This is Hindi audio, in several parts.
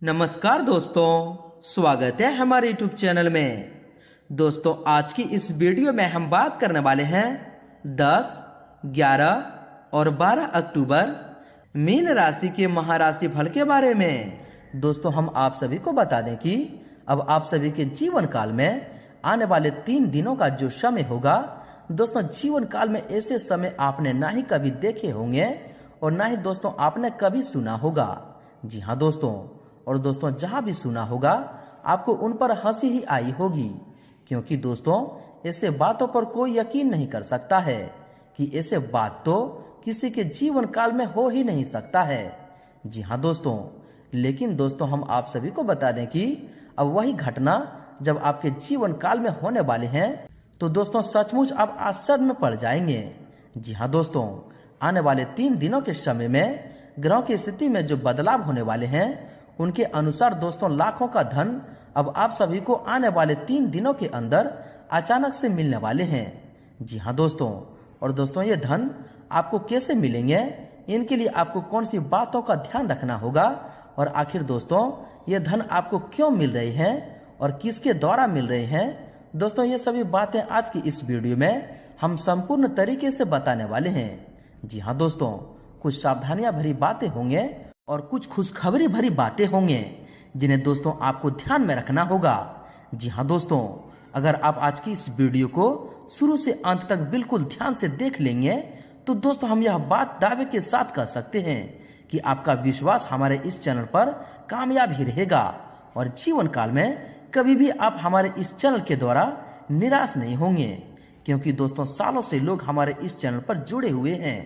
नमस्कार दोस्तों, स्वागत है हमारे YouTube चैनल में। दोस्तों, आज की इस वीडियो में हम बात करने वाले हैं 10, 11 और 12 अक्टूबर मीन राशि के महाराशि फल के बारे में। दोस्तों, हम आप सभी को बता दें कि अब आप सभी के जीवन काल में आने वाले 3 दिनों का जो समय होगा, दोस्तों जीवन काल में ऐसे समय आपने ना ही कभी देखे होंगे और ना ही दोस्तों आपने कभी सुना होगा। जी हाँ दोस्तों, और दोस्तों जहां भी सुना होगा आपको उन पर हंसी ही आई होगी, क्योंकि दोस्तों ऐसे बातों पर कोई यकीन नहीं कर सकता है कि ऐसे बात तो किसी के जीवन काल में हो ही नहीं सकता है। जी हाँ दोस्तों, लेकिन दोस्तों हम आप सभी को बता दें कि अब वही घटना जब आपके जीवन काल में होने वाले हैं तो दोस्तों सचमुच आप आश्चर्य में पड़ जाएंगे। जी हाँ दोस्तों, आने वाले 3 दिनों के समय में ग्रहों की स्थिति में जो बदलाव होने वाले हैं उनके अनुसार दोस्तों लाखों का धन अब आप सभी को आने वाले 3 दिनों के अंदर अचानक से मिलने वाले हैं। जी हाँ दोस्तों, और दोस्तों ये धन आपको कैसे मिलेंगे, इनके लिए आपको कौन सी बातों का ध्यान रखना होगा और आखिर दोस्तों ये धन आपको क्यों मिल रहे हैं और किसके द्वारा मिल रहे हैं, दोस्तों ये सभी बातें आज की इस वीडियो में हम संपूर्ण तरीके से बताने वाले हैं। जी हाँ दोस्तों, कुछ सावधानियां भरी बातें होंगे और कुछ खुशखबरी भरी बातें होंगे जिन्हें दोस्तों आपको ध्यान में रखना होगा। जी हाँ दोस्तों, अगर आप आज की इस वीडियो को शुरू से अंत तक बिल्कुल ध्यान से देख लेंगे तो दोस्तों हम यह बात दावे के साथ कह सकते हैं कि आपका विश्वास हमारे इस चैनल पर कामयाब ही रहेगा और जीवन काल में कभी भी आप हमारे इस चैनल के द्वारा निराश नहीं होंगे, क्योंकि दोस्तों सालों से लोग हमारे इस चैनल पर जुड़े हुए हैं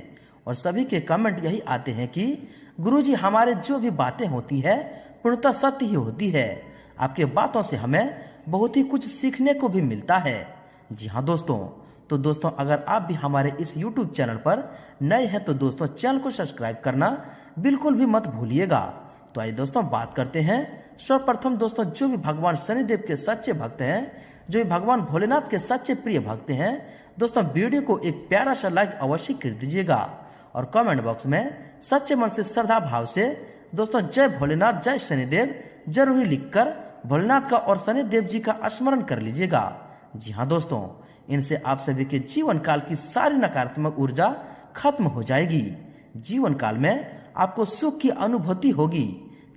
और सभी के कमेंट यही आते हैं कि गुरुजी हमारे जो भी बातें होती है पूर्णतः सत्य ही होती है, आपके बातों से हमें बहुत ही कुछ सीखने को भी मिलता है। जी हाँ दोस्तों, तो दोस्तों अगर आप भी हमारे इस YouTube चैनल पर नए हैं तो दोस्तों चैनल को सब्सक्राइब करना बिल्कुल भी मत भूलिएगा। तो आइए दोस्तों बात करते हैं। सर्वप्रथम दोस्तों जो भी भगवान शनिदेव के सच्चे भक्त हैं, जो भी भगवान भोलेनाथ के सच्चे प्रिय भक्त हैं, दोस्तों वीडियो को एक प्यारा सा लाइक अवश्य कर दीजिएगा और कमेंट बॉक्स में सच्चे मन से श्रद्धा भाव से दोस्तों जय भोलेनाथ जय शनिदेव जरूर ही लिखकर भोलेनाथ का और शनिदेव जी का स्मरण कर लीजिएगा। जी हाँ दोस्तों, इनसे आप सभी के जीवन काल की सारी नकारात्मक ऊर्जा खत्म हो जाएगी। जीवन काल में आपको सुख की अनुभूति होगी।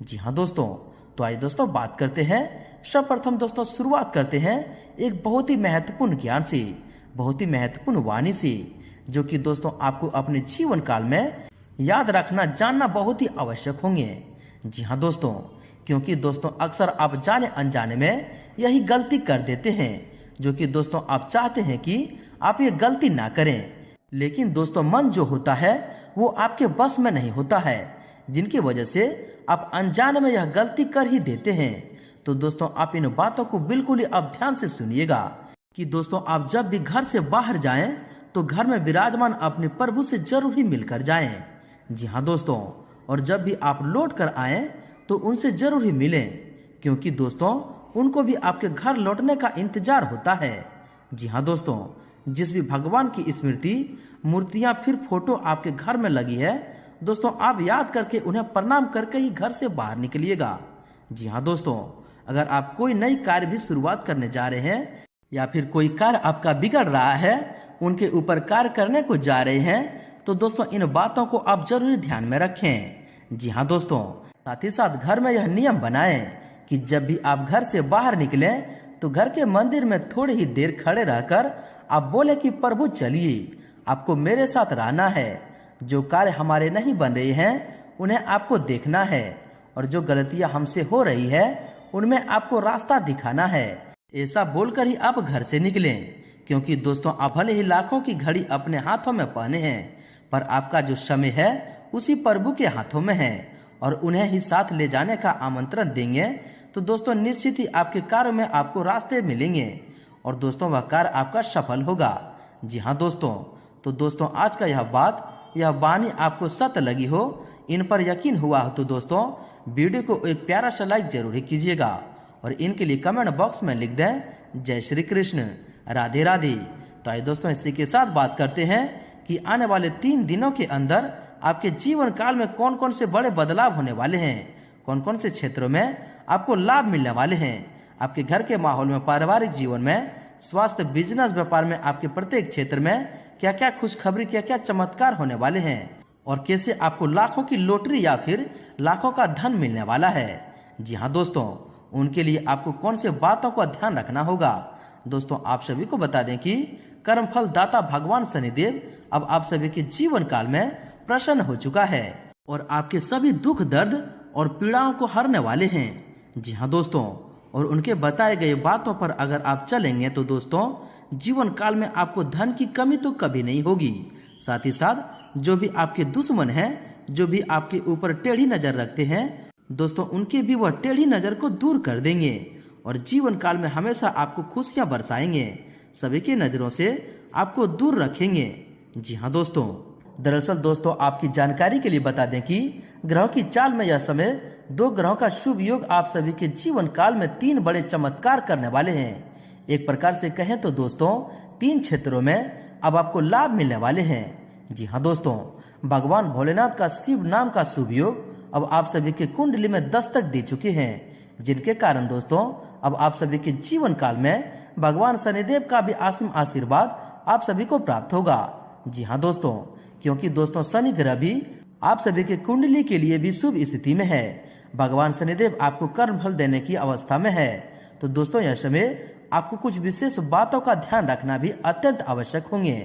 जी हाँ दोस्तों, तो आइए दोस्तों बात करते हैं। सर्वप्रथम दोस्तों शुरुआत करते हैं एक बहुत ही महत्वपूर्ण ज्ञान से, बहुत ही महत्वपूर्ण वाणी से, जो कि दोस्तों आपको अपने जीवन काल में याद रखना जानना बहुत ही आवश्यक होंगे। जी हाँ दोस्तों, क्योंकि दोस्तों अक्सर आप जाने अनजाने में यही गलती कर देते हैं जो कि दोस्तों आप चाहते हैं कि आप ये गलती ना करें, लेकिन दोस्तों मन जो होता है वो आपके बस में नहीं होता है, जिनकी वजह से आप अनजाने में यह गलती कर ही देते हैं। तो दोस्तों आप इन बातों को बिल्कुल ही अब ध्यान से सुनिएगा कि दोस्तों आप जब भी घर से बाहर जाएं तो घर में विराजमान अपने प्रभु से जरूर ही मिलकर जाएं। जी हाँ दोस्तों, और जब भी आप लौट कर आए तो उनसे जरूर ही मिलें, क्योंकि दोस्तों उनको भी आपके घर लौटने का इंतजार होता है। जी हाँ दोस्तों, जिस भी भगवान की स्मृति मूर्तियां फिर फोटो आपके घर में लगी है, दोस्तों आप याद करके उन्हें प्रणाम करके ही घर से बाहर निकलिएगा। जी हाँ दोस्तों, अगर आप कोई नई कार्य भी शुरुआत करने जा रहे हैं या फिर कोई कार्य आपका बिगड़ रहा है, उनके ऊपर कार्य करने को जा रहे हैं, तो दोस्तों इन बातों को आप जरूर ध्यान में रखें। जी हाँ दोस्तों, साथ ही साथ घर में यह नियम बनाएं कि जब भी आप घर से बाहर निकलें तो घर के मंदिर में थोड़ी ही देर खड़े रहकर आप बोले कि प्रभु चलिए, आपको मेरे साथ रहना है, जो कार्य हमारे नहीं बन रहे हैं उन्हें आपको देखना है और जो गलतियां हमसे हो रही है उनमें आपको रास्ता दिखाना है। ऐसा बोलकर ही आप घर से निकलें, क्योंकि दोस्तों आप भले ही लाखों की घड़ी अपने हाथों में पहने हैं, पर आपका जो समय है उसी प्रभु के हाथों में है और उन्हें ही साथ ले जाने का आमंत्रण देंगे तो दोस्तों निश्चित ही आपके कार्य में आपको रास्ते मिलेंगे और दोस्तों वह कार्य आपका सफल होगा। जी हाँ दोस्तों, तो दोस्तों आज का यह वाणी आपको सत्य लगी हो, इन पर यकीन हुआ हो तो दोस्तों वीडियो को एक प्यारा सा लाइक जरूर कीजिएगा और इनके लिए कमेंट बॉक्स में लिख दें जय श्री कृष्ण, राधे राधे। तो आइए दोस्तों इसी के साथ बात करते हैं कि आने वाले 3 दिनों के अंदर आपके जीवन काल में कौन कौन से बड़े बदलाव होने वाले हैं, कौन कौन से क्षेत्रों में आपको लाभ मिलने वाले हैं। आपके घर के माहौल में, पारिवारिक जीवन में, स्वास्थ्य, बिजनेस, व्यापार में आपके प्रत्येक क्षेत्र में क्या क्या खुशखबरी, क्या क्या चमत्कार होने वाले हैं और कैसे आपको लाखों की लॉटरी या फिर लाखों का धन मिलने वाला है। जी हाँ दोस्तों, उनके लिए आपको कौन से बातों का ध्यान रखना होगा। दोस्तों, आप सभी को बता दें कि कर्मफल दाता भगवान शनिदेव अब आप सभी के जीवन काल में प्रसन्न हो चुका है और आपके सभी दुख, दर्द और पीड़ाओं को हरने वाले हैं। जी हाँ दोस्तों, और उनके बताए गए बातों पर अगर आप चलेंगे तो दोस्तों जीवन काल में आपको धन की कमी तो कभी नहीं होगी। साथ ही साथ जो भी आपके दुश्मन हैं, जो भी आपके ऊपर टेढ़ी नजर रखते हैं दोस्तों, उनके भी वह टेढ़ी नजर को दूर कर देंगे और जीवन काल में हमेशा आपको खुशियां बरसाएंगे, सभी की नजरों से आपको दूर रखेंगे। जी हाँ दोस्तों, दरअसल दोस्तों आपकी जानकारी के लिए बता दें कि ग्रहों की चाल में यह समय 2 ग्रहों का शुभ योग आप सभी के जीवन काल में 3 बड़े चमत्कार करने वाले हैं। एक प्रकार से कहें तो दोस्तों 3 क्षेत्रों में अब आपको लाभ मिलने वाले हैं। जी हाँ दोस्तों, भगवान भोलेनाथ का शिव नाम का शुभ योग अब आप सभी के कुंडली में दस्तक दे चुके हैं, जिनके कारण दोस्तों अब आप सभी के जीवन काल में भगवान शनिदेव का भी असीम आशीर्वाद आप सभी को प्राप्त होगा। जी हाँ दोस्तों, क्योंकि दोस्तों शनि ग्रह भी आप सभी के कुंडली के लिए भी शुभ स्थिति में है। भगवान शनिदेव आपको कर्म फल देने की अवस्था में है। तो दोस्तों यह समय आपको कुछ विशेष बातों का ध्यान रखना भी अत्यंत आवश्यक होंगे।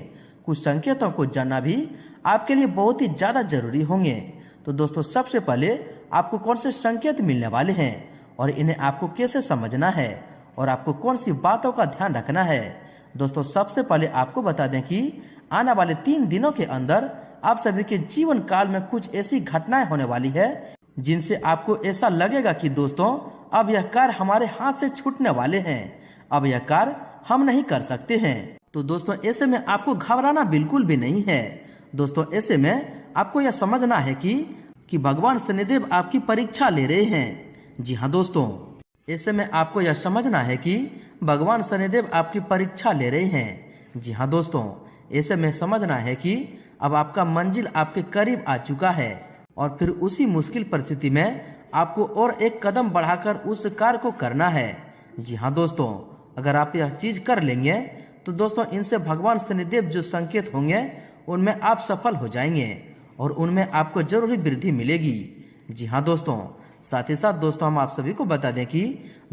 कुछ संकेतों को जानना भी आपके लिए बहुत ही ज्यादा जरूरी होंगे। तो दोस्तों सबसे पहले आपको कौन से संकेत मिलने वाले हैं और इन्हें आपको कैसे समझना है और आपको कौन सी बातों का ध्यान रखना है। दोस्तों सबसे पहले आपको बता दें कि आने वाले 3 दिनों के अंदर आप सभी के जीवन काल में कुछ ऐसी घटनाएं होने वाली है जिनसे आपको ऐसा लगेगा कि दोस्तों अब यह कार्य हमारे हाथ से छूटने वाले हैं, अब यह कार्य हम नहीं कर सकते हैं। तो दोस्तों ऐसे में आपको घबराना बिल्कुल भी नहीं है। दोस्तों ऐसे में आपको यह समझना है कि भगवान शनिदेव आपकी परीक्षा ले रहे हैं। जी हाँ दोस्तों, ऐसे में आपको यह समझना है कि भगवान शनिदेव आपकी परीक्षा ले रहे हैं। जी हाँ दोस्तों, ऐसे में समझना है कि अब आपका मंजिल आपके करीब आ चुका है और फिर उसी मुश्किल परिस्थिति में आपको और एक कदम बढ़ाकर उस कार्य को करना है। जी हाँ दोस्तों, अगर आप यह चीज कर लेंगे तो दोस्तों इनसे भगवान शनिदेव जो संकेत होंगे उनमें आप सफल हो जाएंगे और उनमें आपको जरूर वृद्धि मिलेगी। जी हाँ दोस्तों, साथ ही साथ दोस्तों हम आप सभी को बता दें कि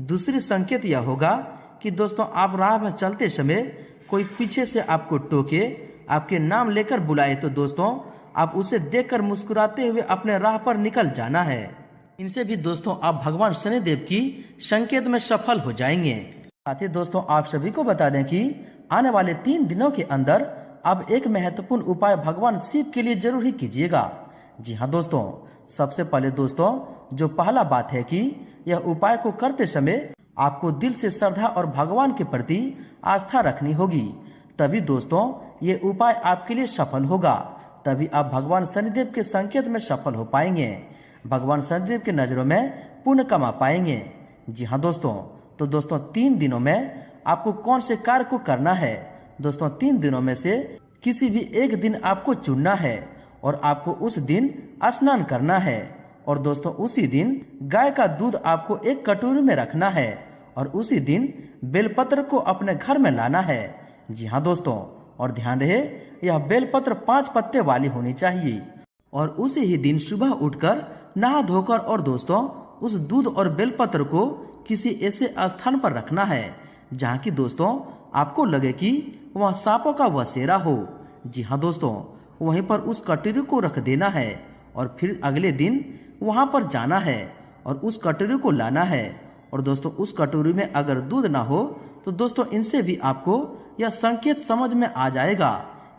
दूसरी संकेत यह होगा कि दोस्तों आप राह में चलते समय कोई पीछे से आपको टोके, आपके नाम लेकर बुलाए तो दोस्तों आप उसे देखकर मुस्कुराते हुए अपने राह पर निकल जाना है। इनसे भी दोस्तों आप भगवान शनिदेव की संकेत में सफल हो जाएंगे। साथ ही दोस्तों आप सभी को बता दें कि आने वाले 3 दिनों के अंदर अब एक महत्वपूर्ण उपाय भगवान शिव के लिए जरूर ही कीजिएगा। जी हाँ दोस्तों, सबसे पहले दोस्तों जो पहला बात है कि यह उपाय को करते समय आपको दिल से श्रद्धा और भगवान के प्रति आस्था रखनी होगी, तभी दोस्तों ये उपाय आपके लिए सफल होगा, तभी आप भगवान शनिदेव के संकेत में सफल हो पाएंगे, भगवान शनिदेव के नजरों में पुण्य कमा पाएंगे। जी हाँ दोस्तों, तो दोस्तों 3 दिनों में आपको कौन से कार्य को करना है। दोस्तों 3 दिनों में से किसी भी एक दिन आपको चुनना है और आपको उस दिन स्नान करना है और दोस्तों उसी दिन गाय का दूध आपको एक कटोरी में रखना है और उसी दिन बेलपत्र को अपने घर में लाना है। जी हाँ दोस्तों, और ध्यान रहे यह बेलपत्र 5 पत्ते वाली होनी चाहिए और उसी ही दिन सुबह उठकर नहा धोकर और दोस्तों उस दूध और बेलपत्र को किसी ऐसे स्थान पर रखना है जहाँ की दोस्तों आपको लगे कि वह सांपों का बसेरा हो। जी हाँ दोस्तों, वहीं पर उस कटोरी को रख देना है और फिर अगले दिन वहां पर जाना है और उस कटोरी को लाना है और दोस्तों उस कटोरी में अगर दूध ना हो तो दोस्तों इनसे भी आपको यह संकेत समझ में आ जाएगा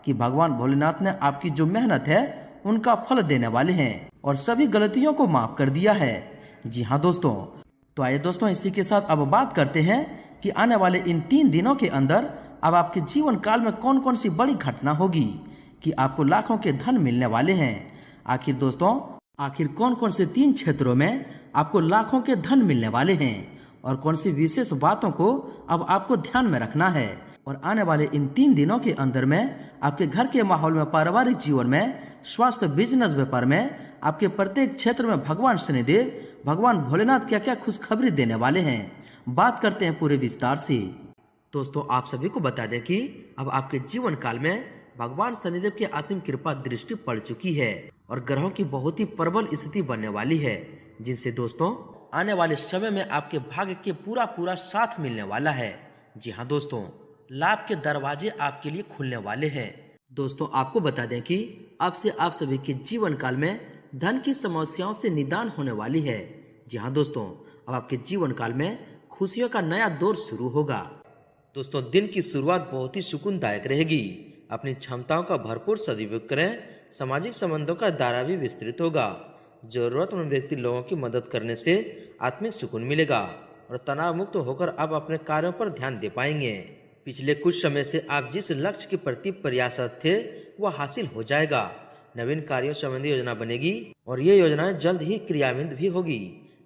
कि भगवान भोलेनाथ ने आपकी जो मेहनत है उनका फल देने वाले हैं और सभी गलतियों को माफ कर दिया है। जी हाँ दोस्तों, तो आइए दोस्तों इसी के साथ अब बात करते हैं कि आने वाले इन 3 दिनों के अंदर अब आपके जीवन काल में कौन कौन सी बड़ी घटना होगी कि आपको लाखों के धन मिलने वाले हैं। आखिर दोस्तों कौन कौन से 3 क्षेत्रों में आपको लाखों के धन मिलने वाले हैं और कौन सी विशेष बातों को अब आपको ध्यान में रखना है और आने वाले इन 3 दिनों के अंदर में आपके घर के माहौल में, पारिवारिक जीवन में, स्वास्थ्य, बिजनेस, व्यापार में, आपके प्रत्येक क्षेत्र में भगवान शनिदेव भगवान भोलेनाथ क्या क्या खुशखबरी देने वाले हैं, बात करते हैं पूरे विस्तार से। दोस्तों आप सभी को बता दें कि अब आपके जीवन काल में भगवान शनिदेव की असीम कृपा दृष्टि पड़ चुकी है और ग्रहों की बहुत ही प्रबल स्थिति बनने वाली है, जिनसे दोस्तों आने वाले समय में आपके भाग्य के पूरा साथ मिलने वाला है। जी हाँ दोस्तों, लाभ के दरवाजे आपके लिए खुलने वाले हैं। दोस्तों आपको बता दें कि अब से आप सभी के जीवन काल में धन की समस्याओं से निदान होने वाली है। जी हाँ दोस्तों, अब आपके जीवन काल में खुशियों का नया दौर शुरू होगा। दोस्तों दिन की शुरुआत बहुत ही सुकूनदायक रहेगी। अपनी क्षमताओं का भरपूर सदुपयोग करें। सामाजिक संबंधों का दायरा भी विस्तृत होगा। जरूरतमंद व्यक्ति लोगों की मदद करने से आत्मिक सुकून मिलेगा और तनाव मुक्त होकर आप अपने कार्यों पर ध्यान दे पाएंगे। पिछले कुछ समय से आप जिस लक्ष्य के प्रति प्रयासरत थे वह हासिल हो जाएगा। नवीन कार्यों संबंधी योजना बनेगी और ये योजनाएं जल्द ही क्रियान्वित भी होगी।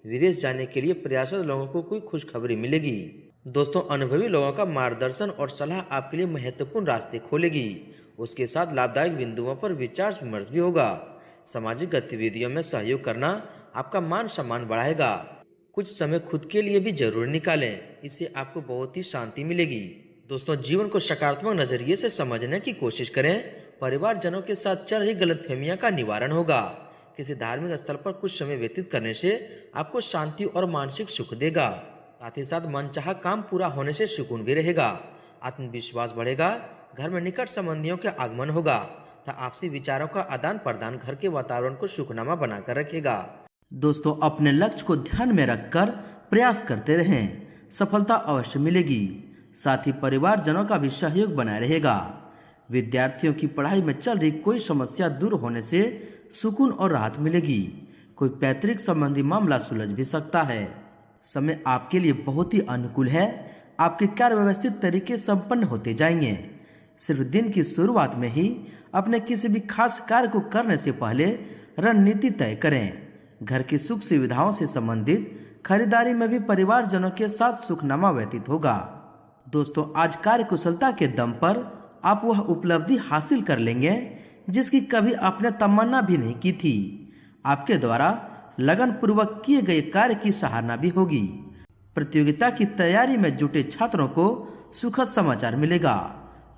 विदेश जाने के लिए प्रयासरत लोगों को कोई खुशखबरी मिलेगी। दोस्तों अनुभवी लोगों का मार्गदर्शन और सलाह आपके लिए महत्वपूर्ण रास्ते खोलेगी। उसके साथ लाभदायक बिंदुओं पर विचार विमर्श भी होगा। सामाजिक गतिविधियों में सहयोग करना आपका मान सम्मान बढ़ाएगा। कुछ समय खुद के लिए भी जरूर निकालें, इससे आपको बहुत ही शांति मिलेगी। दोस्तों जीवन को सकारात्मक नजरिए से समझने की कोशिश करें। परिवारजनों के साथ चल रही गलतफहमियां का निवारण होगा। किसी धार्मिक स्थल पर कुछ समय व्यतीत करने से आपको शांति और मानसिक सुख देगा। साथ ही साथ मनचाहा काम पूरा होने से सुकून भी रहेगा। आत्मविश्वास बढ़ेगा। घर में निकट संबंधियों के आगमन होगा तथा आपसी विचारों का आदान प्रदान घर के वातावरण को सुखनामा बनाकर रखेगा। दोस्तों अपने लक्ष्य को ध्यान में रखकर प्रयास करते रहें, सफलता अवश्य मिलेगी। साथ ही परिवारजनों का भी सहयोग बनाए रहेगा। विद्यार्थियों की पढ़ाई में चल रही कोई समस्या दूर होने से सुकून और राहत मिलेगी। कोई पैतृक संबंधी मामला सुलझ भी सकता है। समय आपके लिए बहुत ही अनुकूल है। आपके कार्य व्यवस्थित तरीके संपन्न होते जाएंगे। सिर्फ दिन की शुरुआत में ही अपने किसी भी खास कार्य को करने से पहले रणनीति तय करें। घर की सुख सुविधाओं से संबंधित खरीदारी में भी परिवारजनों के साथ सुखनामा व्यतीत होगा। दोस्तों आज कार्य कुशलता के दम पर आप वह उपलब्धि हासिल कर लेंगे जिसकी कभी आपने तमन्ना भी नहीं की थी। आपके द्वारा लगन पूर्वक किए गए कार्य की सराहना भी होगी। प्रतियोगिता की तैयारी में जुटे छात्रों को सुखद समाचार मिलेगा।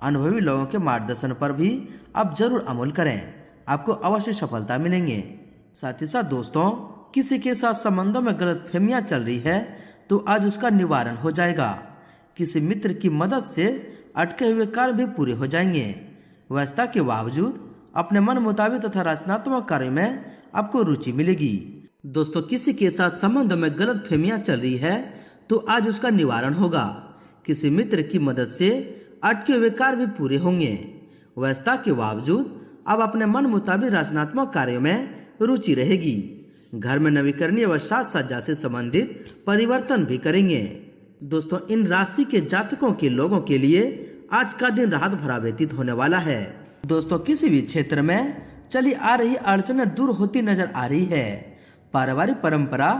अनुभवी लोगों के मार्गदर्शन पर भी आप जरूर अमल करें, आपको अवश्य सफलता मिलेंगे। साथ ही साथ दोस्तों किसी के साथ संबंधों में गलतफहमियां चल रही है तो आज उसका निवारण हो जाएगा। किसी मित्र की मदद से अटके हुए कार्य भी पूरे हो जाएंगे। व्यस्तता के बावजूद अपने मन मुताबिक तथा रचनात्मक कार्य में आपको रुचि मिलेगी। दोस्तों किसी के साथ संबंधों में गलतफहमियां चल रही है तो आज उसका निवारण होगा। किसी मित्र की मदद से अटके हुए कार्य भी पूरे होंगे। व्यस्तता के बावजूद अब अपने मन मुताबिक रचनात्मक कार्यों में रुचि रहेगी। घर में नवीकरणीय व साज सज्जा से संबंधित परिवर्तन भी करेंगे। दोस्तों इन राशि के जातकों के लोगों के लिए आज का दिन राहत भरा व्यतीत होने वाला है। दोस्तों किसी भी क्षेत्र में चली आ रही अड़चनें दूर होती नजर आ रही है। पारिवारिक परंपरा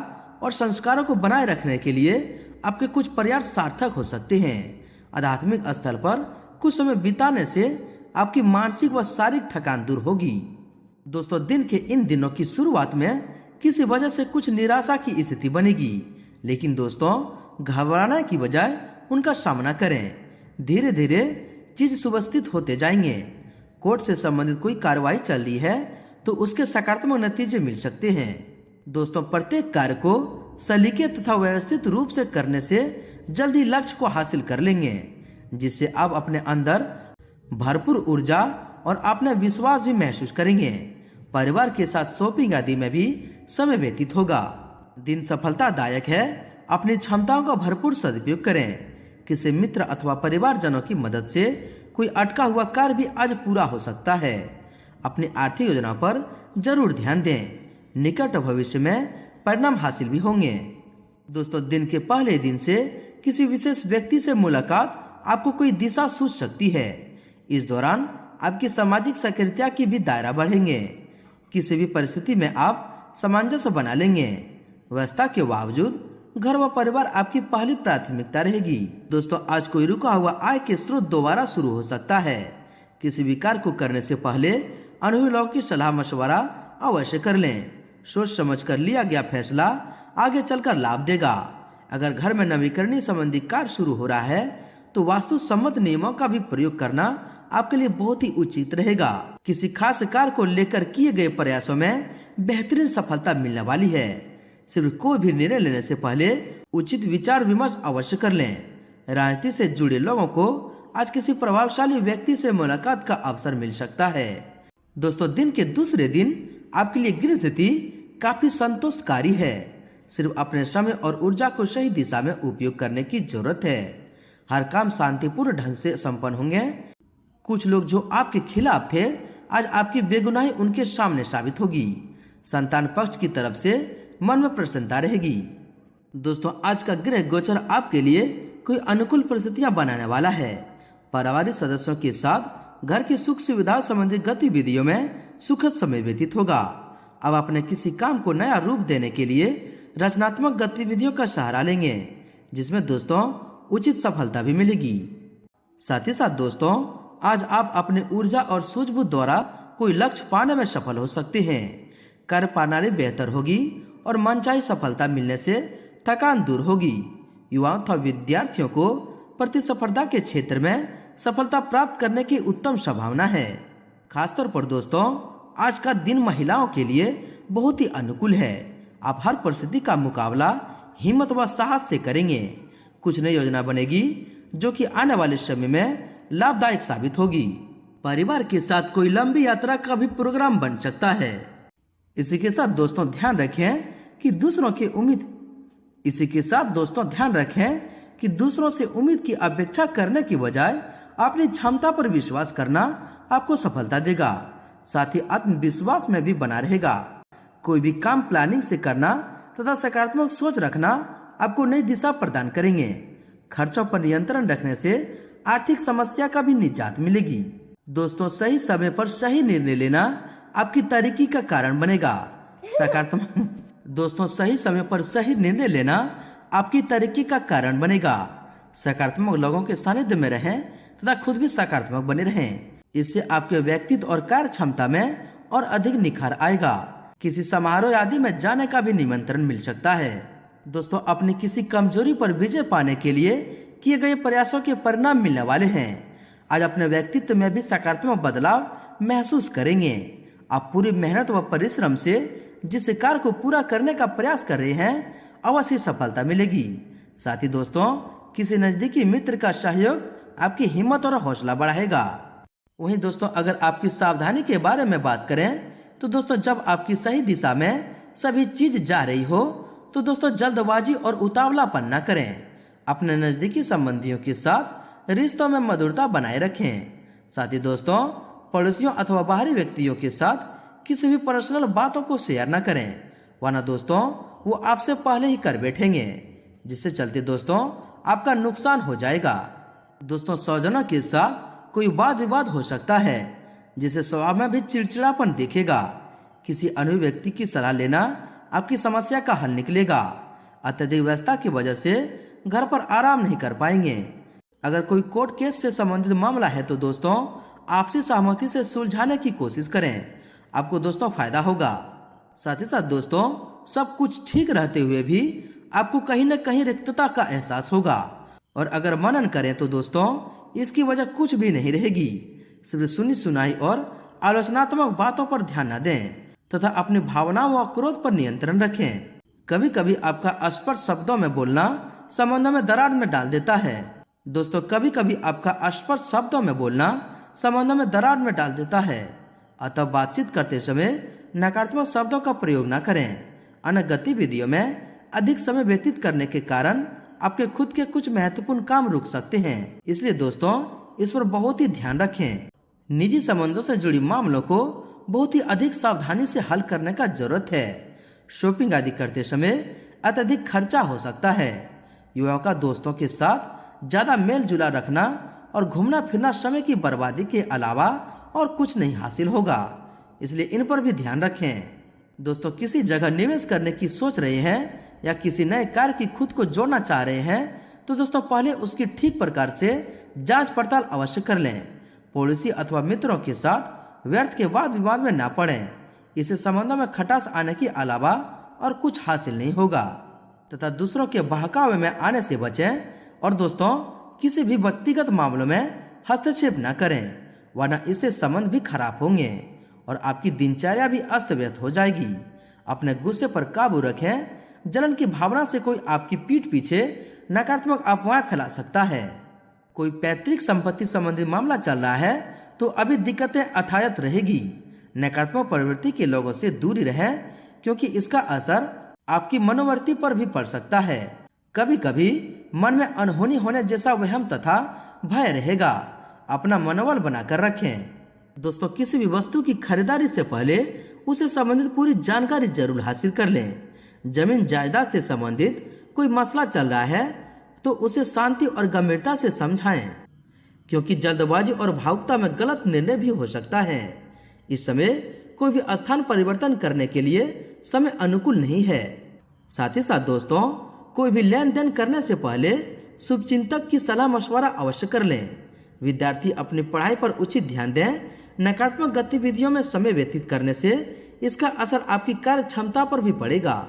और संस्कारों को बनाए रखने के लिए आपके कुछ प्रयास सार्थक हो सकते हैं। आध्यात्मिक स्थल पर कुछ समय बिताने से आपकी मानसिक व शारीरिक थकान दूर होगी। दोस्तों दिन के इन दिनों की शुरुआत में किसी वजह से कुछ निराशा की स्थिति बनेगी, लेकिन दोस्तों घबराने की बजाय उनका सामना करें। धीरे धीरे चीज सुव्यवस्थित होते जाएंगे। कोर्ट से संबंधित कोई कार्रवाई चल रही है तो उसके सकारात्मक नतीजे मिल सकते हैं। दोस्तों प्रत्येक कार्य को सलीके तथा व्यवस्थित रूप से करने से जल्दी लक्ष्य को हासिल कर लेंगे, जिससे आप अपने अंदर भरपूर ऊर्जा और अपना विश्वास भी महसूस करेंगे। परिवार के साथ शॉपिंग आदि में भी समय व्यतीत होगा। दिन सफलतादायक है। अपनी क्षमताओं का भरपूर सदुपयोग करें। किसी मित्र अथवा परिवारजनों की मदद से कोई अटका हुआ कार्य भी आज पूरा हो सकता है। अपनी आर्थिक योजना पर जरूर ध्यान दें। निकट भविष्य में परिणाम हासिल भी होंगे। दोस्तों दिन के पहले दिन से किसी विशेष व्यक्ति से मुलाकात आपको कोई दिशा सूझ सकती है। इस दौरान आपकी सामाजिक सक्रियता की भी दायरा बढ़ेंगे। किसी भी परिस्थिति में आप सामंजस्य बना लेंगे। व्यस्तता के बावजूद घर व परिवार आपकी पहली प्राथमिकता रहेगी। दोस्तों आज कोई रुका हुआ आय के स्रोत दोबारा शुरू हो सकता है। किसी भी कार्य को करने से पहले अनुभवी लोगों की सलाह मशवरा अवश्य कर लें। सोच समझ कर लिया गया फैसला आगे चलकर लाभ देगा। अगर घर में नवीकरणीय संबंधी कार्य शुरू हो रहा है तो वास्तु सम्मत नियमों का भी प्रयोग करना आपके लिए बहुत ही उचित रहेगा। किसी खास कार्य को लेकर किए गए प्रयासों में बेहतरीन सफलता मिलने वाली है। सिर्फ कोई भी निर्णय लेने से पहले उचित विचार विमर्श अवश्य कर लें। राजनीति से जुड़े लोगों को आज किसी प्रभावशाली व्यक्ति से मुलाकात का अवसर मिल सकता है। दोस्तों, दिन के दूसरे दिन आपके लिए गृह स्थिति काफी संतोषकारी है। सिर्फ अपने समय और ऊर्जा को सही दिशा में उपयोग करने की जरूरत है। हर काम शांतिपूर्ण ढंग से संपन्न होंगे। कुछ लोग जो आपके खिलाफ थे, आज आपकी बेगुनाही उनके सामने साबित होगी। संतान पक्ष की तरफ से मन में प्रसन्नता रहेगी। दोस्तों, आज का ग्रह गोचर आपके लिए कोई अनुकूल परिस्थितियां बनाने वाला है। पारिवारिक सदस्यों के साथ घर की सुख सुविधा संबंधी गतिविधियों में सुखद समय व्यतीत होगा। अब अपने किसी काम को नया रूप देने के लिए रचनात्मक गतिविधियों का सहारा लेंगे, जिसमें दोस्तों उचित सफलता भी मिलेगी। साथ ही साथ दोस्तों, आज आप अपने ऊर्जा और सूझबूझ द्वारा कोई लक्ष्य पाने में सफल हो सकते हैं। कार्य प्रणाली बेहतर होगी और मनचाही सफलता मिलने से थकान दूर होगी। युवाओं तथा विद्यार्थियों को प्रतिस्पर्धा के क्षेत्र में सफलता प्राप्त करने की उत्तम संभावना है। खासतौर पर दोस्तों, आज का दिन महिलाओं के लिए बहुत ही अनुकूल है। आप हर परिस्थिति का मुकाबला हिम्मत व साहस से करेंगे। कुछ नई योजना बनेगी जो कि आने वाले समय में लाभदायक साबित होगी। परिवार के साथ कोई लंबी यात्रा का भी प्रोग्राम बन सकता है। इसी के साथ दोस्तों ध्यान रखें कि दूसरों से उम्मीद की अपेक्षा करने की बजाय अपनी क्षमता पर विश्वास करना आपको सफलता देगा। साथ ही आत्मविश्वास में भी बना रहेगा। कोई भी काम प्लानिंग से करना तथा सकारात्मक सोच रखना आपको नई दिशा प्रदान करेंगे। खर्चों पर नियंत्रण रखने से आर्थिक समस्या का भी निजात मिलेगी। दोस्तों, सही समय पर सही निर्णय लेना आपकी तरक्की का कारण बनेगा। सकारात्मक लोगों के सानिध्य में रहें तथा खुद भी सकारात्मक बने रहें। इससे आपके व्यक्तित्व और कार्य क्षमता में और अधिक निखार आएगा। किसी समारोह आदि में जाने का भी निमंत्रण मिल सकता है। दोस्तों, अपनी किसी कमजोरी पर विजय पाने के लिए किए गए प्रयासों के परिणाम मिलने वाले हैं। आज अपने व्यक्तित्व में भी सकारात्मक बदलाव महसूस करेंगे। आप पूरी मेहनत व परिश्रम से जिस कार्य को पूरा करने का प्रयास कर रहे हैं, अवश्य सफलता मिलेगी। साथ ही दोस्तों, किसी नजदीकी मित्र का सहयोग आपकी हिम्मत और हौसला बढ़ाएगा। वहीं दोस्तों, अगर आपकी सावधानी के बारे में बात करें तो दोस्तों, जब आपकी सही दिशा में सभी चीज जा रही हो तो दोस्तों जल्दबाजी और उतावलापन न करें। अपने नजदीकी संबंधियों के साथ रिश्तों में मधुरता बनाए रखें। साथ ही दोस्तों, पड़ोसियों अथवा बाहरी व्यक्तियों के साथ किसी भी पर्सनल बातों को शेयर न करें, वरना दोस्तों वो आपसे पहले ही कर बैठेंगे, जिससे चलते दोस्तों आपका नुकसान हो जाएगा। दोस्तों, स्वजनों के साथ कोई वाद विवाद हो सकता है, जिससे स्वभाव में भी चिड़चिड़ापन दिखेगा। किसी अन्य व्यक्ति की सलाह लेना आपकी समस्या का हल निकलेगा। अत्यधिक व्यस्तता की वजह से घर पर आराम नहीं कर पाएंगे। अगर कोई कोर्ट केस से संबंधित मामला है तो दोस्तों आपसी सहमति से सुलझाने की कोशिश करें, आपको दोस्तों फायदा होगा। साथ ही साथ दोस्तों, सब कुछ ठीक रहते हुए भी आपको कहीं न कहीं रिक्तता का एहसास होगा, और अगर मनन करें तो दोस्तों इसकी वजह कुछ भी नहीं रहेगी। सिर्फ सुनी सुनाई और आलोचनात्मक बातों पर ध्यान न दें तथा अपनी भावनाओं व क्रोध पर नियंत्रण रखें। कभी कभी आपका स्पष्ट शब्दों में बोलना संबंधों में दरार में डाल देता है। दोस्तों, कभी कभी आपका स्पष्ट शब्दों में बोलना संबंधों में दरार में डाल देता है। अतः बातचीत करते समय नकारात्मक शब्दों का प्रयोग न करें। अन्य गतिविधियों में अधिक समय व्यतीत करने के कारण आपके खुद के कुछ महत्वपूर्ण काम रुक सकते हैं। इसलिए दोस्तों इस पर बहुत ही ध्यान रखें। निजी संबंधों से जुड़ी मामलों को बहुत ही अधिक सावधानी से हल करने का जरूरत है। शॉपिंग आदि करते समय अत्यधिक खर्चा हो सकता है। युवाओं का दोस्तों के साथ ज्यादा मेल जुला रखना और घूमना फिरना समय की बर्बादी के अलावा और कुछ नहीं हासिल होगा, इसलिए इन पर भी ध्यान रखें। दोस्तों, किसी जगह निवेश करने की सोच रहे हैं या किसी नए कार्य की खुद को जोड़ना चाह रहे हैं तो दोस्तों पहले उसकी ठीक प्रकार से जांच पड़ताल अवश्य कर लें। पड़ोसी अथवा मित्रों के साथ व्यर्थ के वाद विवाद में न पड़ें, इससे संबंधों में खटास आने के अलावा और कुछ हासिल नहीं होगा। तथा दूसरों के बहकावे में आने से बचें और दोस्तों किसी भी व्यक्तिगत मामलों में हस्तक्षेप न करें, वरना इससे संबंध भी खराब होंगे और आपकी दिनचर्या भी अस्त व्यस्त हो जाएगी। अपने गुस्से पर काबू रखें। जलन की भावना से कोई आपकी पीठ पीछे नकारात्मक अफवाहें फैला सकता है। कोई पैतृक संपत्ति संबंधी मामला चल रहा है तो अभी दिक्कतें अथायत रहेगी। नकारात्मक प्रवृत्ति के लोगों से दूरी रहें, क्योंकि इसका असर आपकी मनोवृत्ति पर भी पड़ सकता है। कभी कभी मन में अनहोनी होने जैसा वहम तथा भय रहेगा। अपना मनोबल बनाकर रखें। दोस्तों किसी भी वस्तु की खरीदारी से पहले उसे संबंधित पूरी जानकारी जरूर हासिल कर लें। जमीन जायदाद से संबंधित कोई मसला चल रहा है तो उसे शांति और गंभीरता से समझाएं, क्योंकि जल्दबाजी और भावुकता में गलत निर्णय भी हो सकता है। इस समय कोई भी स्थान परिवर्तन करने के लिए समय अनुकूल नहीं है। साथ ही साथ दोस्तों कोई भी लेन देन करने से पहले शुभचिंतक की सलाह मशवरा अवश्य कर लें। विद्यार्थी अपनी पढ़ाई पर उचित ध्यान दें। नकारात्मक गतिविधियों में समय व्यतीत करने से इसका असर आपकी कार्य क्षमता पर भी पड़ेगा।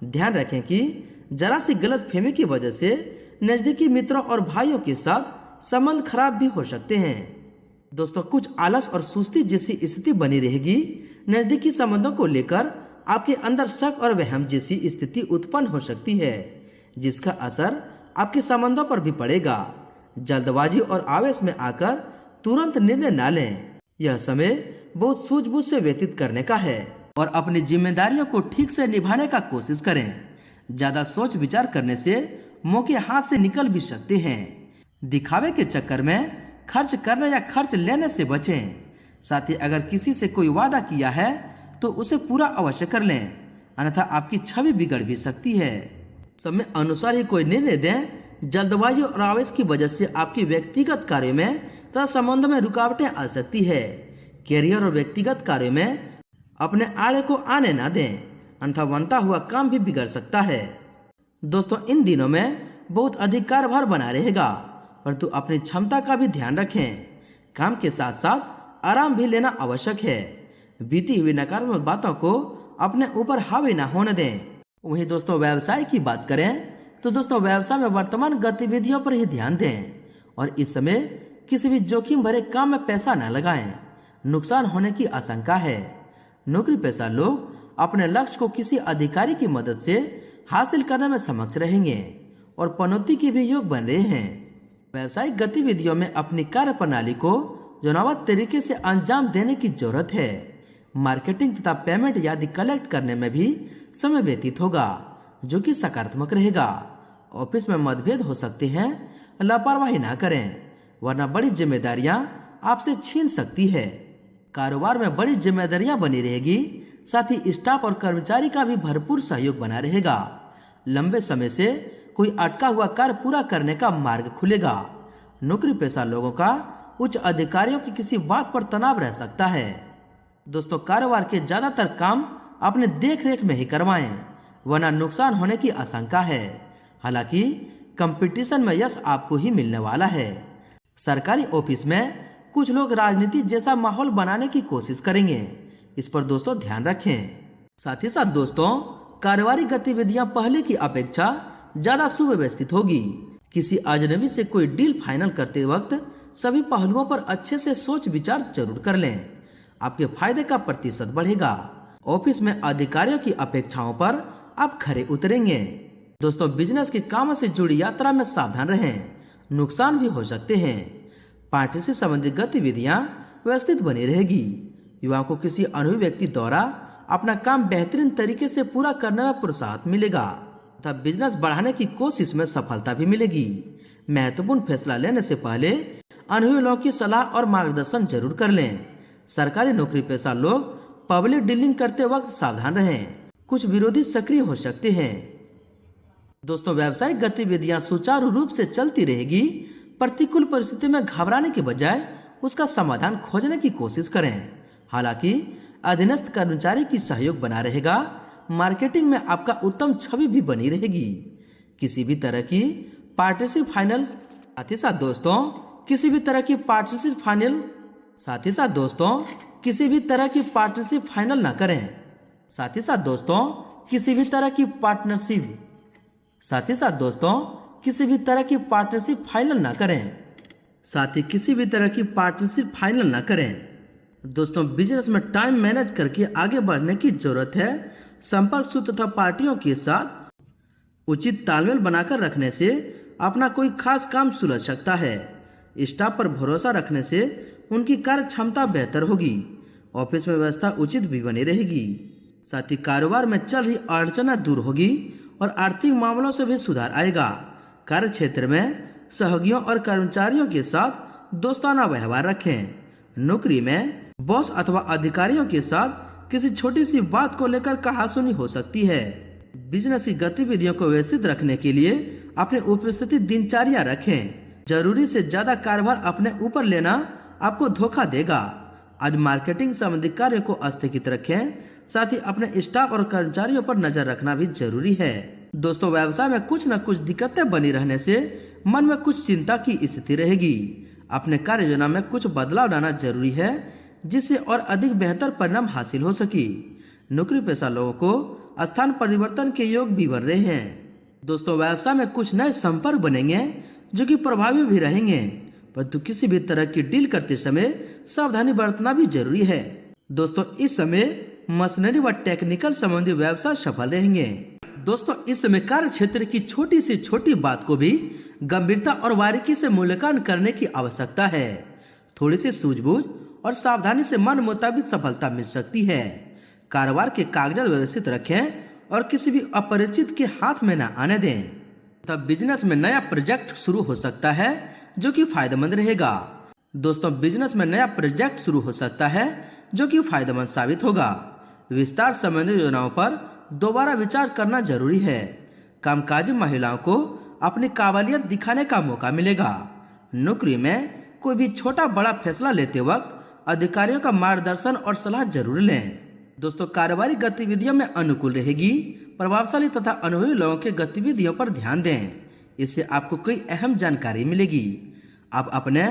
ध्यान रखें कि जरा सी गलतफहमी की वजह से नजदीकी मित्रों और भाइयों के साथ संबंध खराब भी हो सकते हैं। दोस्तों कुछ आलस और सुस्ती जैसी स्थिति बनी रहेगी। नजदीकी संबंधों को लेकर आपके अंदर शक और वहम जैसी स्थिति उत्पन्न हो सकती है, जिसका असर आपके संबंधों पर भी पड़ेगा। जल्दबाजी और आवेश में आकर तुरंत निर्णय न लें। यह समय बहुत सूझबूझ से व्यतीत करने का है और अपनी जिम्मेदारियों को ठीक से निभाने का कोशिश करें। ज्यादा सोच विचार करने से मौके हाथ से निकल भी सकते हैं। दिखावे के चक्कर में खर्च करने या खर्च लेने से बचें। साथ ही अगर किसी से कोई वादा किया है तो उसे पूरा अवश्य कर लें, अन्यथा आपकी छवि बिगड़ भी सकती है। समय अनुसार ही कोई निर्णय दें। जल्दबाजी और आवेश की वजह से आपकी व्यक्तिगत कार्य में तथा संबंध में रुकावटें आ सकती है। कैरियर और व्यक्तिगत कार्य में अपने आड़े को आने ना दें, अन्यथा बनता हुआ काम भी बिगड़ सकता है। दोस्तों इन दिनों में बहुत अधिक कार्यभार बना रहेगा, परंतु अपनी क्षमता का भी ध्यान रखें। काम के साथ साथ आराम भी लेना आवश्यक है। बीती हुई नकारात्मक बातों को अपने ऊपर हावी ना होने दें। वहीं दोस्तों व्यवसाय की बात करें तो दोस्तों व्यवसाय में वर्तमान गतिविधियों पर ही ध्यान दें और इस समय किसी भी जोखिम भरे काम में पैसा न लगाएं। नुकसान होने की आशंका है। नौकरी पेशा लोग अपने लक्ष्य को किसी अधिकारी की मदद से हासिल करने में सक्षम रहेंगे और पनौती के भी योग बन रहे हैं। व्यावसायिक गतिविधियों में अपनी कार्य प्रणाली को योजनाबद्ध तरीके से अंजाम देने की जरूरत है। मार्केटिंग तथा पेमेंट आदि कलेक्ट करने में भी समय व्यतीत होगा, जो कि सकारात्मक रहेगा। ऑफिस में मतभेद हो सकते हैं, लापरवाही ना करें, वरना बड़ी जिम्मेदारियां आपसे छीन सकती है। कारोबार में बड़ी जिम्मेदारियां बनी रहेगी। साथ ही स्टाफ और कर्मचारी का भी भरपूर सहयोग बना रहेगा। लंबे समय से कोई अटका हुआ कार्य पूरा करने का मार्ग खुलेगा। नौकरी पेशा लोगों का उच्च अधिकारियों की किसी बात पर तनाव रह सकता है। दोस्तों कारोबार के ज्यादातर काम अपने देख रेख में ही करवाएं, वरना नुकसान होने की आशंका है। हालांकि कंपटीशन में यश आपको ही मिलने वाला है। सरकारी ऑफिस में कुछ लोग राजनीति जैसा माहौल बनाने की कोशिश करेंगे, इस पर दोस्तों ध्यान रखें। साथ ही साथ दोस्तों कारोबारी गतिविधियां पहले की अपेक्षा ज्यादा सुव्यवस्थित होगी। किसी अजनबी से कोई डील फाइनल करते वक्त सभी पहलुओं पर अच्छे से सोच विचार जरूर कर लें। आपके फायदे का प्रतिशत बढ़ेगा। ऑफिस में अधिकारियों की अपेक्षाओं पर आप खरे उतरेंगे। दोस्तों बिजनेस के कामों से जुड़ी यात्रा में सावधान रहें, नुकसान भी हो सकते हैं। पार्टी से संबंधित गतिविधियां व्यवस्थित बनी रहेगी। युवाओं को किसी अनुभवी व्यक्ति द्वारा अपना काम बेहतरीन तरीके से पूरा करने में प्रोत्साहन मिलेगा तथा बिजनेस बढ़ाने की कोशिश में सफलता भी मिलेगी। महत्वपूर्ण फैसला लेने से पहले अनुभवी लोगों की सलाह और मार्गदर्शन जरूर कर लें। सरकारी नौकरी पेशा लोग पब्लिक डीलिंग करते वक्त सावधान रहें, कुछ विरोधी सक्रिय हो सकते हैं। दोस्तों व्यावसायिक गतिविधियां सुचारू रूप से चलती रहेगी। प्रतिकूल परिस्थिति में घबराने के बजाय उसका समाधान खोजने की कोशिश करें। हालांकि अधीनस्थ कर्मचारी की सहयोग बना रहेगा। मार्केटिंग में आपका उत्तम छवि भी बनी रहेगी। किसी भी तरह की पार्टनरशिप फाइनल साथ ही साथ दोस्तों किसी भी तरह की पार्टनरशिप फाइनल किसी भी तरह की पार्टनरशिप फाइनल ना करें। साथ ही साथ दोस्तों किसी भी तरह की पार्टनरशिप साथ ही साथ दोस्तों किसी भी तरह की पार्टनरशिप फाइनल ना करें। ना करें। दोस्तों बिजनेस में टाइम मैनेज करके आगे बढ़ने की जरूरत है। संपर्क सूत्र तथा पार्टियों के साथ उचित तालमेल बनाकर रखने से अपना कोई खास काम सुलझ सकता है। स्टाफ पर भरोसा रखने से उनकी कार्य क्षमता बेहतर होगी। ऑफिस में व्यवस्था उचित भी बनी रहेगी। साथ ही कारोबार में चल रही अड़चनें दूर होगी और आर्थिक मामलों से भी सुधार आएगा। कार्य क्षेत्र में सहयोगियों और कर्मचारियों के साथ दोस्ताना व्यवहार रखें। नौकरी में बॉस अथवा अधिकारियों के साथ किसी छोटी सी बात को लेकर कहासुनी हो सकती है। बिजनेस की गतिविधियों को व्यवस्थित रखने के लिए अपनी उपस्थिति दिनचर्या रखें। जरूरी से ज्यादा कार्यभार अपने ऊपर लेना आपको धोखा देगा। आज मार्केटिंग संबंधी कार्य को स्थगित रखें। साथ ही अपने स्टाफ और कर्मचारियों पर नजर रखना भी जरूरी है। दोस्तों व्यवसाय में कुछ न कुछ दिक्कतें बनी रहने से मन में कुछ चिंता की स्थिति रहेगी। अपने कार्य योजना में कुछ बदलाव लाना जरूरी है जिससे और अधिक बेहतर परिणाम हासिल हो सके। नौकरी पेशा लोगों को स्थान परिवर्तन के योग भी बन रहे हैं। दोस्तों व्यवसाय में कुछ नए संपर्क बनेंगे जो कि प्रभावी भी रहेंगे, परंतु किसी भी तरह की डील करते समय सावधानी बरतना भी जरूरी है। दोस्तों इस समय मशीनरी व टेक्निकल संबंधी व्यवसाय सफल रहेंगे। दोस्तों इस समय कार्य क्षेत्र की छोटी से छोटी बात को भी गंभीरता और बारीकी से मूल्यांकन करने की आवश्यकता है। थोड़ी सी सूझबूझ और सावधानी से मन मुताबिक सफलता मिल सकती है। कारोबार के कागजात व्यवस्थित रखें और किसी भी अपरिचित के हाथ में न आने दें। तब बिजनेस में नया प्रोजेक्ट शुरू हो सकता है जो कि फायदेमंद रहेगा। दोस्तों बिजनेस में नया प्रोजेक्ट शुरू हो सकता है जो कि फायदेमंद साबित होगा। विस्तार संबंधी योजनाओं पर दोबारा विचार करना जरूरी है। कामकाजी महिलाओं को अपनी काबिलियत दिखाने का मौका मिलेगा। नौकरी में कोई भी छोटा बड़ा फैसला लेते वक्त अधिकारियों का मार्गदर्शन और सलाह जरूर लें। दोस्तों कारोबारी गतिविधियों में अनुकूल रहेगी। प्रभावशाली तथा अनुभवी लोगों के गतिविधियों पर ध्यान दें। इससे आपको कोई अहम जानकारी मिलेगी। आप अपने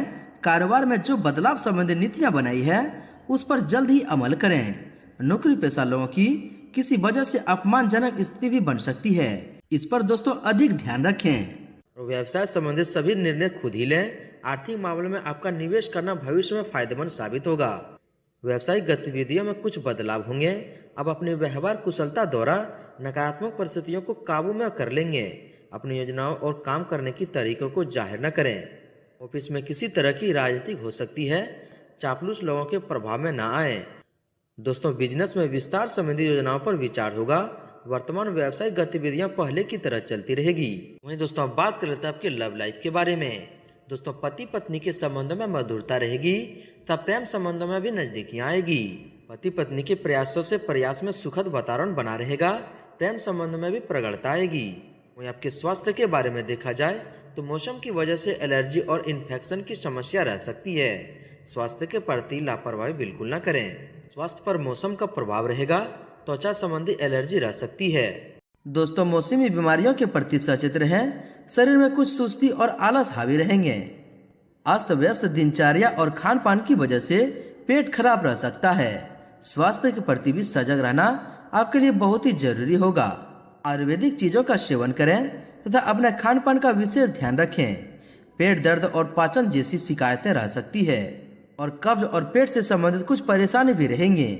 कारोबार में जो बदलाव संबंधी नीतियां बनाई है उस पर जल्द ही अमल करें। नौकरी पेशा लोगों की किसी वजह से अपमानजनक स्थिति भी बन सकती है। इस पर दोस्तों अधिक ध्यान रखें। व्यवसाय संबंधित सभी निर्णय खुद ही लें। आर्थिक मामलों में आपका निवेश करना भविष्य में फायदेमंद साबित होगा। व्यवसायिक गतिविधियों में कुछ बदलाव होंगे। अब अपनी व्यवहार कुशलता द्वारा नकारात्मक परिस्थितियों को काबू में कर लेंगे। अपनी योजनाओं और काम करने की तरीकों को जाहिर न करें। ऑफिस में किसी तरह की राजनीति हो सकती है। चापलूस लोगों के प्रभाव में न आए। दोस्तों बिजनेस में विस्तार संबंधी योजनाओं पर विचार होगा। वर्तमान व्यवसायिक गतिविधियां पहले की तरह चलती रहेगी। वहीं दोस्तों अब बात कर लेते हैं आपके लव लाइफ के बारे में। दोस्तों पति पत्नी के संबंधों में मधुरता रहेगी तब प्रेम संबंधों में भी नजदीकियां आएगी। पति पत्नी के प्रयासों से प्रयास में सुखद वातावरण बना रहेगा। प्रेम संबंध में भी प्रगाढ़ता आएगी। वहीं आपके स्वास्थ्य के बारे में देखा जाए तो मौसम की वजह से एलर्जी और इन्फेक्शन की समस्या रह सकती है। स्वास्थ्य के प्रति लापरवाही बिल्कुल न करें। स्वास्थ्य पर मौसम का प्रभाव रहेगा। त्वचा संबंधी एलर्जी रह सकती है। दोस्तों मौसमी बीमारियों के प्रति सचेत रहें। शरीर में कुछ सुस्ती और आलस हावी रहेंगे। अस्त व्यस्त दिनचर्या और खान पान की वजह से पेट खराब रह सकता है। स्वास्थ्य के प्रति भी सजग रहना आपके लिए बहुत ही जरूरी होगा। आयुर्वेदिक चीजों का सेवन करें तथा अपने खान पान का विशेष ध्यान रखें। पेट दर्द और पाचन जैसी शिकायतें रह सकती है और कब्ज और पेट से संबंधित कुछ परेशानी भी रहेंगे।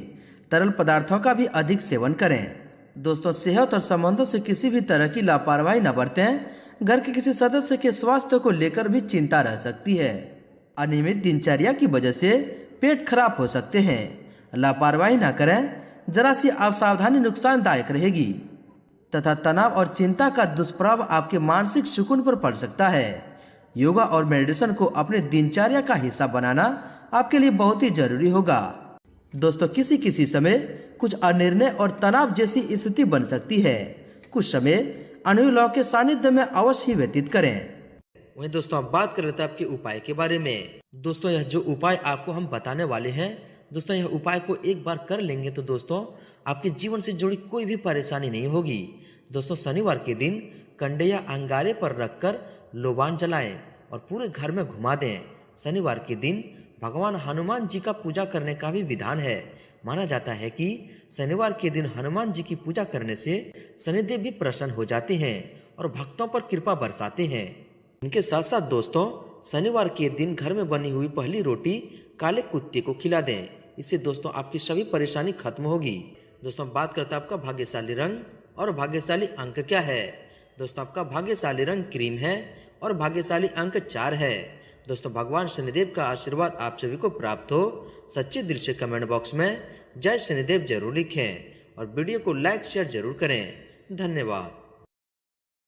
तरल पदार्थों का भी अधिक सेवन करें। दोस्तों सेहत और संबंधों से किसी भी तरह की लापरवाही न बरतें। घर के किसी सदस्य के स्वास्थ्य को लेकर भी चिंता रह सकती है। अनियमित दिनचर्या की वजह से पेट खराब हो सकते हैं। लापरवाही न करें। जरा सी असावधानी नुकसानदायक रहेगी तथा तनाव और चिंता का दुष्प्रभाव आपके मानसिक सुकून पर पड़ सकता है। योगा और मेडिटेशन को अपने दिनचर्या का हिस्सा बनाना आपके लिए बहुत ही जरूरी होगा। दोस्तों किसी समय कुछ अनिर्णय और तनाव जैसी स्थिति बन सकती है। कुछ समय अनुभवी लोगों के सानिध्य में अवश्य ही व्यतीत करें। वहीं दोस्तों अब बात कर लेते हैं आपके उपाय के बारे में। दोस्तों यह जो उपाय आपको हम बताने वाले हैं, दोस्तों यह उपाय को एक बार कर लेंगे तो दोस्तों आपके जीवन से जुड़ी कोई भी परेशानी नहीं होगी। दोस्तों शनिवार के दिन कंडे या अंगारे पर रखकर लोबान जलाएं और पूरे घर में घुमा दें। शनिवार के दिन भगवान हनुमान जी का पूजा करने का भी विधान है। माना जाता है कि शनिवार के दिन हनुमान जी की पूजा करने से शनिदेव भी प्रसन्न हो जाते हैं और भक्तों पर कृपा बरसाते हैं। इनके साथ साथ दोस्तों शनिवार के दिन घर में बनी हुई पहली रोटी काले कुत्ते को खिला दें। इससे दोस्तों आपकी सभी परेशानी खत्म होगी। दोस्तों बात करते हैं आपका भाग्यशाली रंग और भाग्यशाली अंक क्या है। दोस्तों आपका भाग्यशाली रंग क्रीम है और भाग्यशाली अंक 4 है। दोस्तों भगवान शनिदेव का आशीर्वाद आप सभी को प्राप्त हो। सच्चे दिल से कमेंट बॉक्स में जय शनिदेव जरूर लिखें और वीडियो को लाइक शेयर जरूर करें। धन्यवाद।